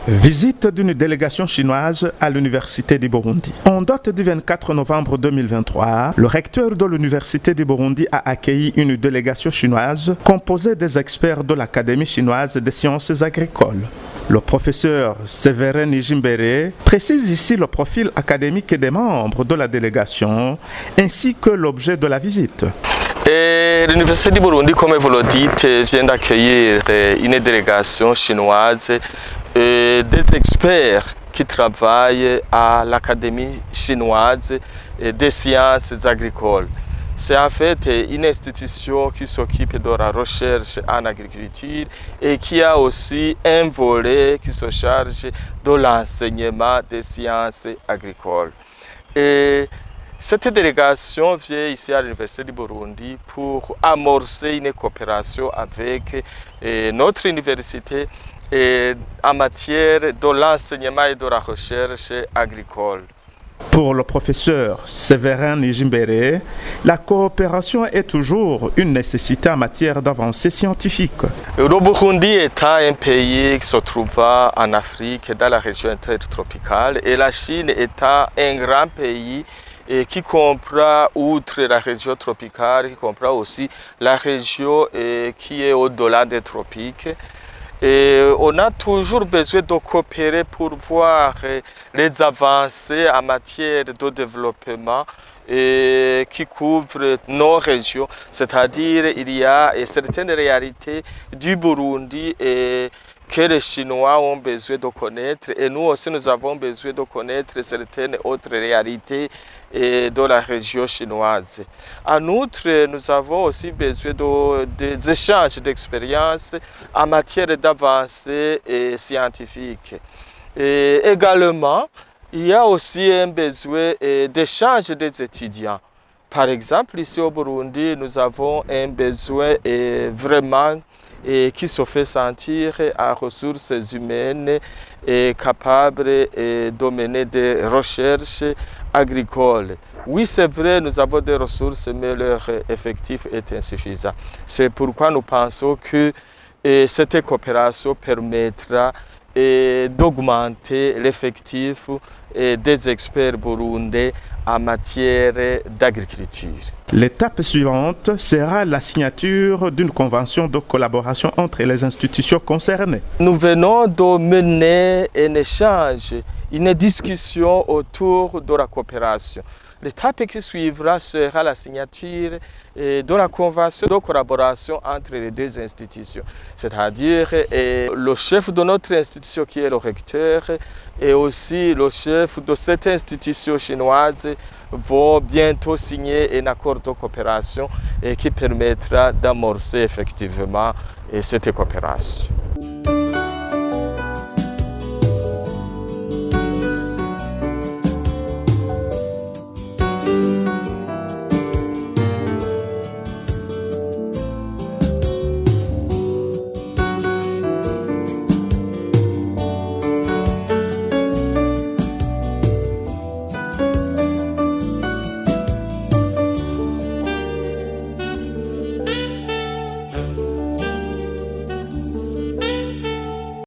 Visite d'une délégation chinoise à l'Université du Burundi. En date du 24 novembre 2023, le recteur de l'Université du Burundi a accueilli une délégation chinoise composée des experts de l'Académie chinoise des sciences agricoles. Le professeur Séverin Nijimbere précise ici le profil académique des membres de la délégation ainsi que l'objet de la visite. L'Université du Burundi, comme vous le dites, vient d'accueillir une délégation chinoise et des experts qui travaillent à l'Académie chinoise des sciences agricoles. C'est en fait une institution qui s'occupe de la recherche en agriculture et qui a aussi un volet qui se charge de l'enseignement des sciences agricoles. Et cette délégation vient ici à l'Université du Burundi pour amorcer une coopération avec notre université en matière de l'enseignement et de la recherche agricole. Pour le professeur Séverin Nijimbere, la coopération est toujours une nécessité en matière d'avancée scientifique. Le Burundi étant un pays qui se trouve en Afrique, dans la région intertropicale, et la Chine étant un grand pays qui comprend, outre la région tropicale, qui comprend aussi la région qui est au-delà des tropiques. Et on a toujours besoin de coopérer pour voir les avancées en matière de développement qui couvrent nos régions. C'est-à-dire il y a certaines réalités du Burundi que les Chinois ont besoin de connaître et nous aussi nous avons besoin de connaître certaines autres réalités de la région chinoise. En outre, nous avons aussi besoin des échanges d'expériences en matière d'avancées scientifiques. Et également, il y a aussi un besoin d'échange des étudiants. Par exemple, ici au Burundi, nous avons un besoin vraiment qui se fait sentir à ressources humaines capables de mener des recherches agricoles. Oui, c'est vrai, nous avons des ressources, mais leur effectif est insuffisant. C'est pourquoi nous pensons que cette coopération permettra d'augmenter l'effectif des experts burundais en matière d'agriculture. L'étape suivante sera la signature d'une convention de collaboration entre les institutions concernées. Nous venons de mener un échange, une discussion autour de la coopération. L'étape qui suivra sera la signature de la convention de collaboration entre les deux institutions. C'est-à-dire le chef de notre institution qui est le recteur et aussi le chef de cette institution chinoise vont bientôt signer un accord de coopération qui permettra d'amorcer effectivement cette coopération.